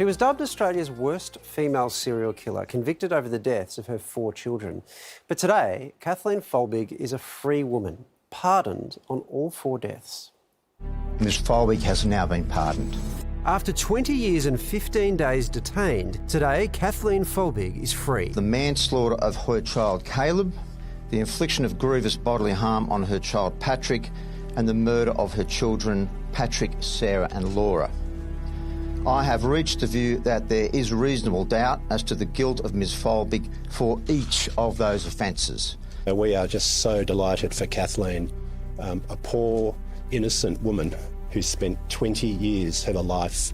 She was dubbed Australia's worst female serial killer, convicted over the deaths of her 4 children. But today, Kathleen Folbigg is a free woman, pardoned on all 4 deaths. Ms Fobigg has now been pardoned. After 20 years and 15 days detained, today Kathleen Folbigg is free. The manslaughter of her child Caleb, the infliction of grievous bodily harm on her child Patrick, and the murder of her children Patrick, Sarah and Laura. I have reached the view that there is reasonable doubt as to the guilt of Ms Folbigg for each of those offences. We are just so delighted for Kathleen, a poor, innocent woman who spent 20 years of her life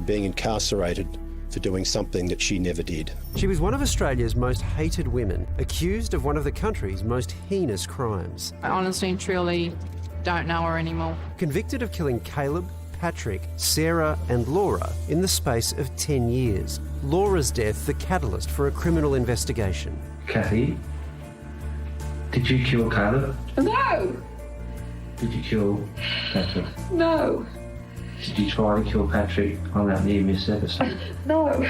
being incarcerated for doing something that she never did. She was one of Australia's most hated women, accused of one of the country's most heinous crimes. I honestly and truly don't know her anymore. Convicted of killing Caleb, Patrick, Sarah and Laura in the space of 10 years. Laura's death the catalyst for a criminal investigation. Kathy, did you kill Caleb? No! Did you kill Patrick? No! Did you try to kill Patrick on that near-miss episode? No!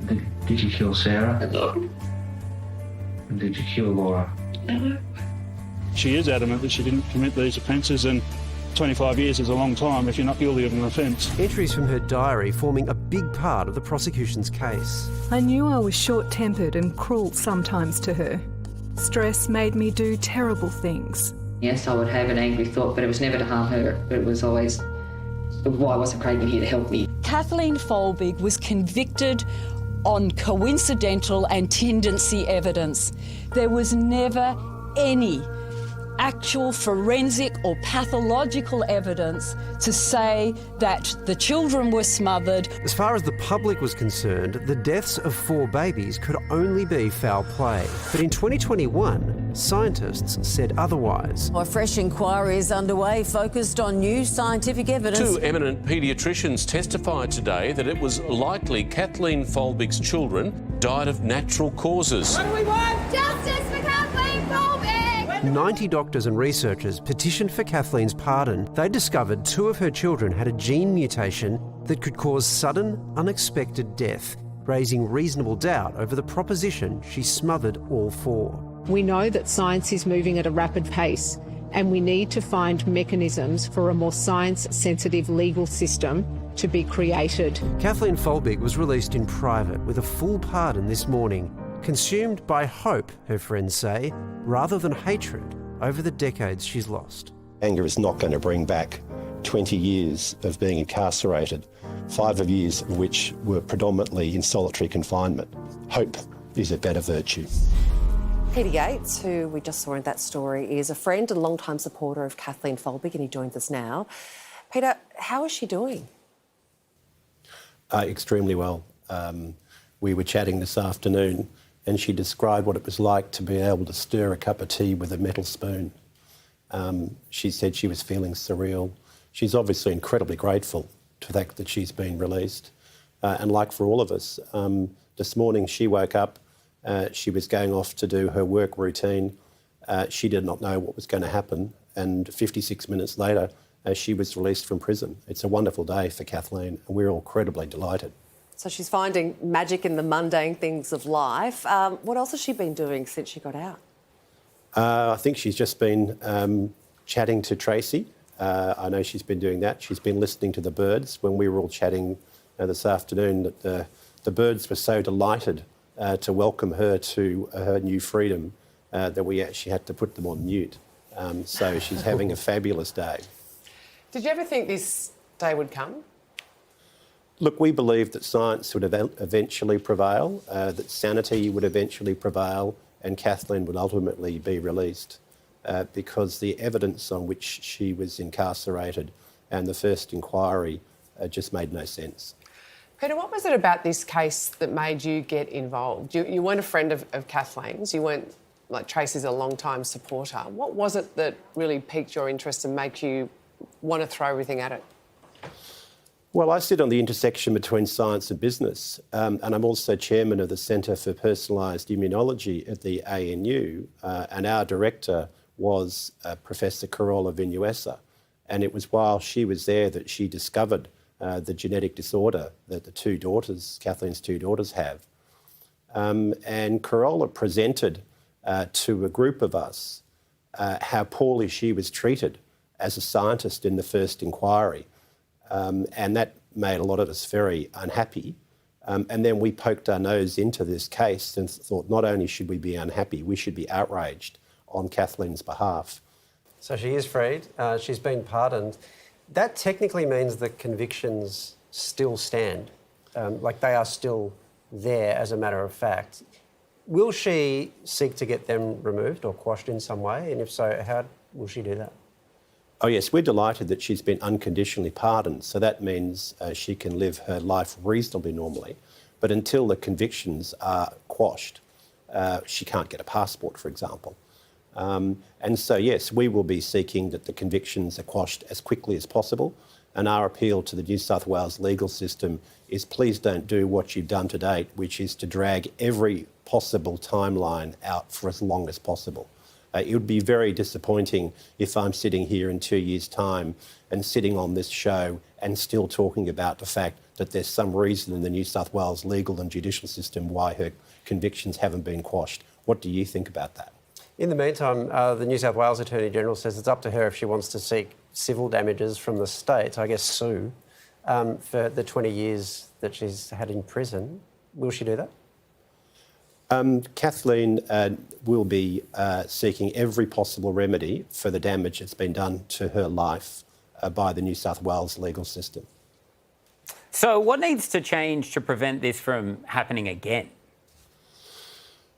Did you kill Sarah? No. And did you kill Laura? No. She is adamant that she didn't commit these offences, and 25 years is a long time if you're not guilty of an offence. Entries from her diary forming a big part of the prosecution's case. I knew I was short-tempered and cruel sometimes to her. Stress made me do terrible things. Yes, I would have an angry thought, but it was never to harm her. It was always, why wasn't Craig here to help me? Kathleen Folbigg was convicted on coincidental and tendency evidence. There was never any actual forensic or pathological evidence to say that the children were smothered. As far as the public was concerned, the deaths of 4 babies could only be foul play. But in 2021, scientists said otherwise. A fresh inquiry is underway, focused on new scientific evidence. 2 eminent paediatricians testified today that it was likely Kathleen Folbigg's children died of natural causes. What do we want? Justice for Kathleen Folbigg! 90 doctors and researchers petitioned for Kathleen's pardon. They discovered 2 of her children had a gene mutation that could cause sudden, unexpected death, raising reasonable doubt over the proposition she smothered all 4. We know that science is moving at a rapid pace, and we need to find mechanisms for a more science-sensitive legal system to be created. Kathleen Folbigg was released in private with a full pardon this morning, consumed by hope, her friends say, rather than hatred over the decades she's lost. Anger is not going to bring back 20 years of being incarcerated, 5 years of which were predominantly in solitary confinement. Hope is a better virtue. Peter Yates, who we just saw in that story, is a friend and long-time supporter of Kathleen Folbigg, and he joins us now. Peter, how is she doing? Extremely well. We were chatting this afternoon and she described what it was like to be able to stir a cup of tea with a metal spoon. She said she was feeling surreal. She's obviously incredibly grateful to the fact that she's been released. And like for all of us, this morning she woke up, she was going off to do her work routine. She did not know what was going to happen, and 56 minutes later, she was released from prison. It's a wonderful day for Kathleen, and we're all incredibly delighted. So she's finding magic in the mundane things of life. What else has she been doing since she got out? I think she's just been chatting to Tracy. I know she's been doing that. She's been listening to the birds. When we were all chatting this afternoon, that the birds were so delighted to welcome her to her new freedom that we actually had to put them on mute. So she's having a fabulous day. Did you ever think this day would come? Look, we believed that science would eventually prevail, that sanity would eventually prevail, and Kathleen would ultimately be released because the evidence on which she was incarcerated and the first inquiry just made no sense. Peter, what was it about this case that made you get involved? You weren't a friend of Kathleen's, you weren't, like Tracy's, a long-time supporter. What was it that really piqued your interest and made you want to throw everything at it? Well, I sit on the intersection between science and business, and I'm also chairman of the Centre for Personalised Immunology at the ANU, and our director was Professor Carola Vinuesa, and it was while she was there that she discovered the genetic disorder that Kathleen's two daughters have. And Carola presented to a group of us how poorly she was treated as a scientist in the first inquiry. And that made a lot of us very unhappy. And then we poked our nose into this case and thought not only should we be unhappy, we should be outraged on Kathleen's behalf. So she is freed. She's been pardoned. That technically means the convictions still stand. Like they are still there as a matter of fact. Will she seek to get them removed or quashed in some way? And if so, how will she do that? Oh yes, we're delighted that she's been unconditionally pardoned. So that means she can live her life reasonably normally. But until the convictions are quashed, she can't get a passport, for example. And so, yes, we will be seeking that the convictions are quashed as quickly as possible. And our appeal to the New South Wales legal system is please don't do what you've done to date, which is to drag every possible timeline out for as long as possible. It would be very disappointing if I'm sitting here in 2 years' time and sitting on this show and still talking about the fact that there's some reason in the New South Wales legal and judicial system why her convictions haven't been quashed. What do you think about that? In the meantime, the New South Wales Attorney-General says it's up to her if she wants to seek civil damages from the state, I guess sue, for the 20 years that she's had in prison. Will she do that? Kathleen will be seeking every possible remedy for the damage that's been done to her life by the New South Wales legal system. So what needs to change to prevent this from happening again?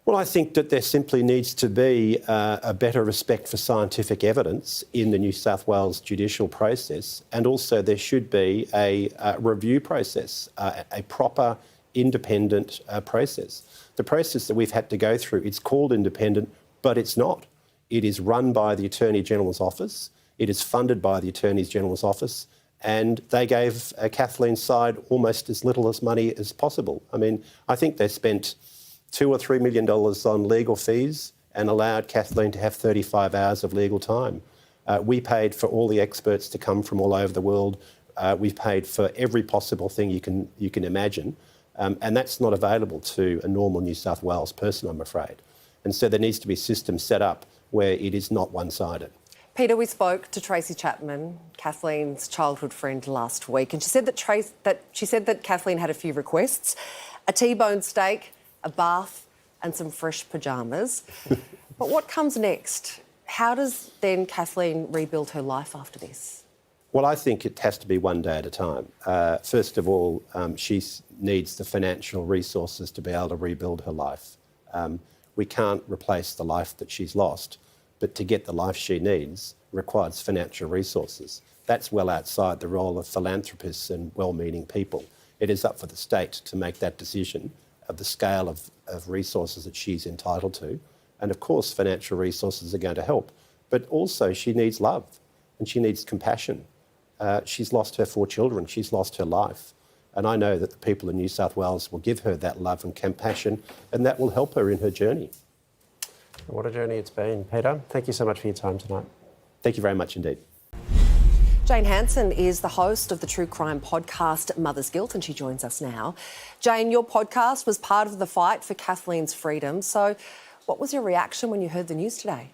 Well, I think that there simply needs to be a better respect for scientific evidence in the New South Wales judicial process, and also there should be a review process, a proper independent process. The process that we've had to go through, it's called independent, but it's not. It is run by the Attorney-General's office, it is funded by the Attorney-General's office, and they gave Kathleen's side almost as little as money as possible. I mean, I think they spent $2 or $3 million on legal fees and allowed Kathleen to have 35 hours of legal time. We paid for all the experts to come from all over the world. We've paid for every possible thing you can imagine. And that's not available to a normal New South Wales person, I'm afraid. And so there needs to be a system set up where it is not one-sided. Peter, we spoke to Tracy Chapman, Kathleen's childhood friend, last week, and she said that Kathleen had a few requests: a T-bone steak, a bath, and some fresh pyjamas. But what comes next? How does then Kathleen rebuild her life after this? Well, I think it has to be one day at a time. First of all, she needs the financial resources to be able to rebuild her life. We can't replace the life that she's lost, but to get the life she needs requires financial resources. That's well outside the role of philanthropists and well-meaning people. It is up for the state to make that decision of the scale of resources that she's entitled to. And of course, financial resources are going to help. But also she needs love and she needs compassion. She's lost her 4 children, she's lost her life. And I know that the people in New South Wales will give her that love and compassion, and that will help her in her journey. What a journey it's been. Peter, thank you so much for your time tonight. Thank you very much indeed. Jane Hanson is the host of the true crime podcast Mother's Guilt, and she joins us now. Jane, your podcast was part of the fight for Kathleen's freedom. So what was your reaction when you heard the news today?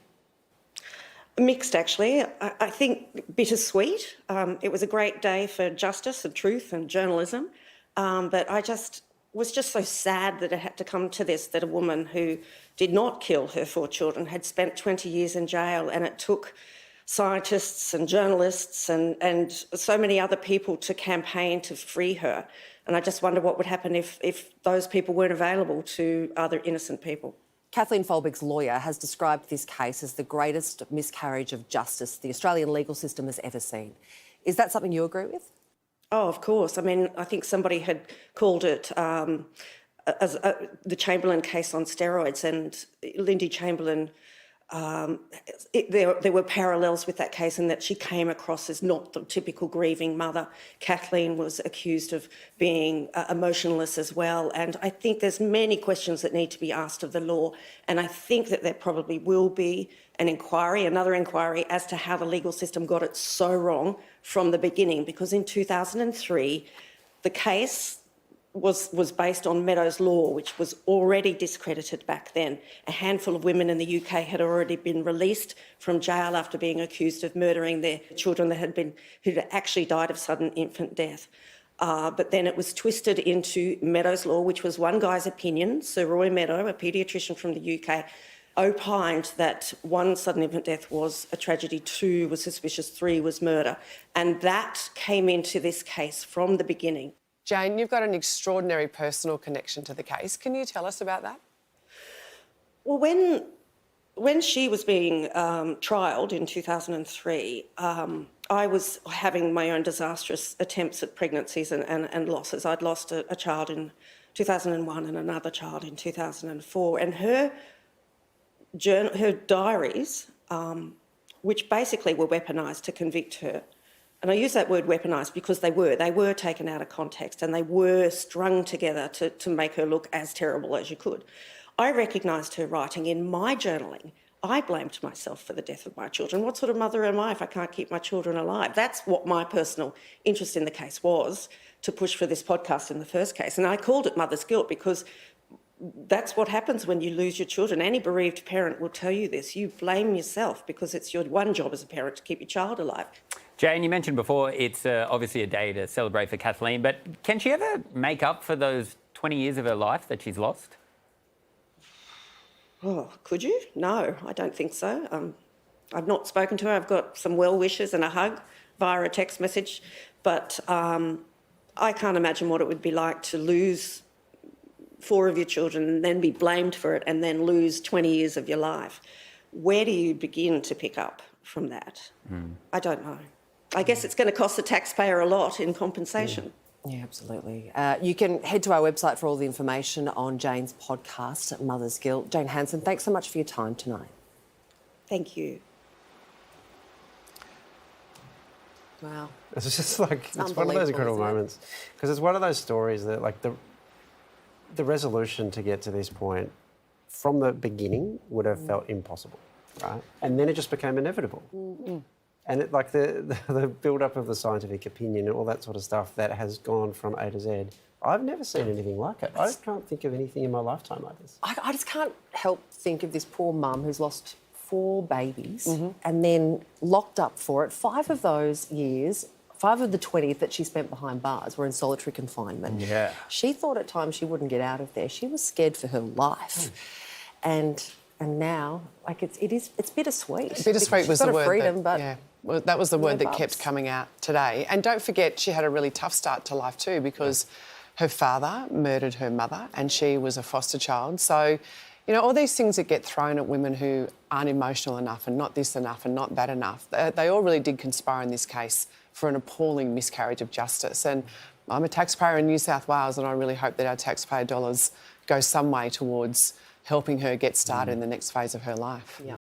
Mixed, actually. I think bittersweet. It was a great day for justice and truth and journalism, but I was just so sad that it had to come to this, that a woman who did not kill her 4 children had spent 20 years in jail, and it took scientists and journalists and so many other people to campaign to free her. And I just wonder what would happen if those people weren't available to other innocent people. Kathleen Folbigg's lawyer has described this case as the greatest miscarriage of justice the Australian legal system has ever seen. Is that something you agree with? Oh, of course. I mean, I think somebody had called it as the Chamberlain case on steroids, and Lindy Chamberlain, there were parallels with that case in that she came across as not the typical grieving mother. Kathleen was accused of being emotionless as well. And I think there's many questions that need to be asked of the law. And I think that there probably will be another inquiry as to how the legal system got it so wrong from the beginning, because in 2003, the case was based on Meadows law, which was already discredited back then. A handful of women in the UK had already been released from jail after being accused of murdering their children who'd actually died of sudden infant death. But then it was twisted into Meadows law, which was one guy's opinion. Sir Roy Meadow, a paediatrician from the UK, opined that 1, sudden infant death was a tragedy, 2 was suspicious, 3 was murder. And that came into this case from the beginning. Jane, you've got an extraordinary personal connection to the case. Can you tell us about that? Well, when she was being trialled in 2003, I was having my own disastrous attempts at pregnancies and losses. I'd lost a child in 2001 and another child in 2004. And her diaries, which basically were weaponised to convict her, and I use that word weaponised because they were taken out of context and they were strung together to make her look as terrible as you could. I recognised her writing in my journaling. I blamed myself for the death of my children. What sort of mother am I if I can't keep my children alive? That's what my personal interest in the case was, to push for this podcast in the first case. And I called it mother's guilt because that's what happens when you lose your children. Any bereaved parent will tell you this. You blame yourself because it's your one job as a parent to keep your child alive. Jane, you mentioned before it's obviously a day to celebrate for Kathleen, but can she ever make up for those 20 years of her life that she's lost? Oh, could you? No, I don't think so. I've not spoken to her. I've got some well wishes and a hug via a text message, but I can't imagine what it would be like to lose 4 of your children and then be blamed for it and then lose 20 years of your life. Where do you begin to pick up from that? I don't know. I guess it's going to cost the taxpayer a lot in compensation. Yeah, absolutely. You can head to our website for all the information on Jane's podcast, Mother's Guilt. Jane Hanson, thanks so much for your time tonight. Thank you. Wow. It's just like, it's one of those incredible moments. Because it's one of those stories that, like, the resolution to get to this point from the beginning would have felt impossible, right? And then it just became inevitable. And it, like the build-up of the scientific opinion and all that sort of stuff that has gone from A to Z, I've never seen anything like it. I can't think of anything in my lifetime like this. I just can't help think of this poor mum who's lost 4 babies and then locked up for it. 5 of those years, 5 of the 20 that she spent behind bars were in solitary confinement. Yeah. She thought at times she wouldn't get out of there. She was scared for her life. And now, like, it's bittersweet. Bittersweet was the word. Freedom, but yeah. Well, that was the word that bumps. kept coming out today. And don't forget, she had a really tough start to life too, because her father murdered her mother and she was a foster child. So, you know, all these things that get thrown at women who aren't emotional enough and not this enough and not that enough, they all really did conspire in this case for an appalling miscarriage of justice. And I'm a taxpayer in New South Wales and I really hope that our taxpayer dollars go some way towards helping her get started in the next phase of her life. Yeah.